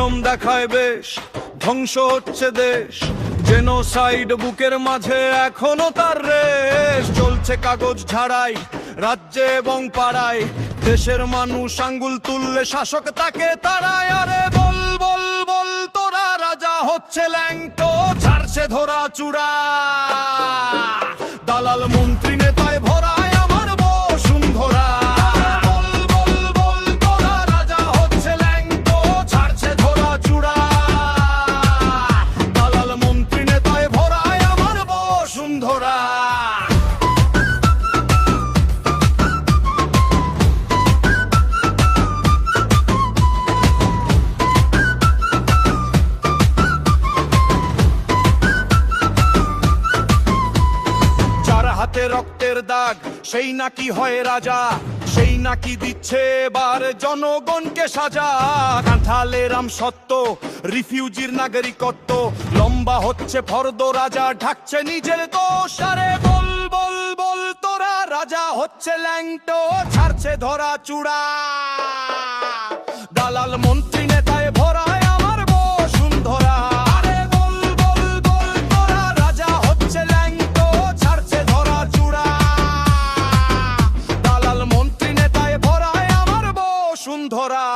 নিয়ম দেখায় বেশ, ধ্বংস হচ্ছে দেশ, জেনোসাইড বুকের মাঝে এখনো তার রেশ। চলছে কাগজ ঝাড়াই রাজ্যে এবং পাড়ায়, দেশের মানুষ আঙ্গুল তুললে শাসক তাকে তাড়ায়। আরে বল বল বল তোরা রাজা হচ্ছে ল্যাংটো, ছাড়ছে ধরা চূড়া, দালাল মন্ত্রী নেতায় ভরায় আমার বসুন্ধরা। বল বল বল তোরা রাজা হচ্ছে ল্যাংটো, ছাড়ছে ধরা চূড়া, দালাল মন্ত্রী নেতায় ভরায় আমার বসুন্ধরা। হাতে রক্তের দাগ সেই নাকি হয় রাজা, সেই নাকি দিচ্ছে এবার জনগণকে সাজা। কাঁঠালের আম সত্য, রিফিউজির নাগরিকত্ব, লম্বা হচ্ছে ফর্দ রাজা ঢাকছে নিজের দোষ। আরে বল বল বল তোরা রাজা হচ্ছে ল্যাংটো, ছাড়ছে ধরা চূড়া, দালাল মন্ত্রী নেতায় ভরায় আমার বসুন্ধরা। আরে বল বল বল তোরা রাজা হচ্ছে ল্যাংটো, ছাড়ছে ধরা চূড়া, দালাল মন্ত্রী নেতায় ভরায় আমার বসুন্ধরা।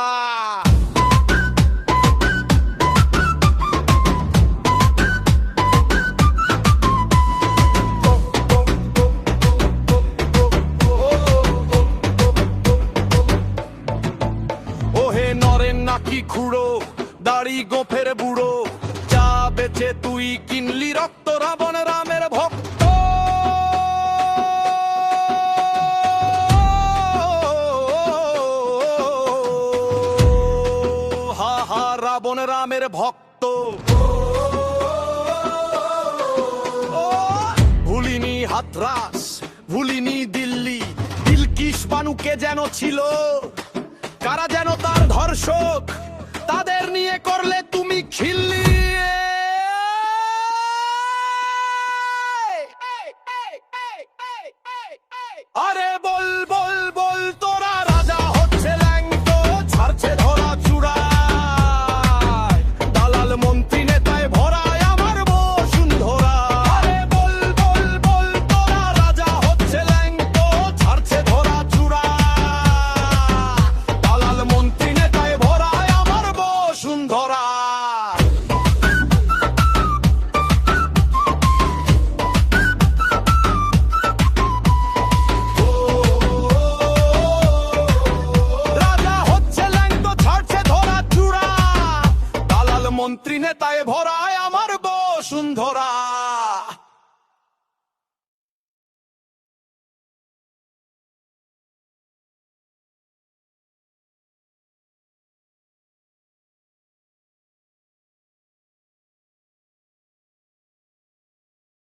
ওহে নরেন নাকি খুড়ো, দাড়ি গোফের বুড়ো, চা বেচে তুই কিনলি রক্ত রাবণ রামের ভক্ত। হা হা রাবণ রামের ভক্ত। ভুলিনি হাতরাস, ভুলিনি দিল্লি, বিলকিস বানুকে যেন ছিল, কারা যেন তার ধর্ষক, তাদের নিয়ে করলে তুমি খিল্লি। আরে বল বল বল তোরা রাজা হচ্ছে ল্যাংটো, ছাড়ছে ধরা চূড়া, দালাল মন্ত্রী নেতায় ভরায় আমার বসুন্ধরা। আরে বল বল বল তোরা রাজা হচ্ছে ল্যাংটো, ছাড়ছে ধরা চূড়া, দালাল মন্ত্রী নেতায় ভরায় আমার বসুন্ধরা। রাজা হচ্ছে ল্যাংটো, ছাড়ছে ধরা চূড়া, দালাল মন্ত্রী নেতায় ভরায় আমার বসুন্ধরা।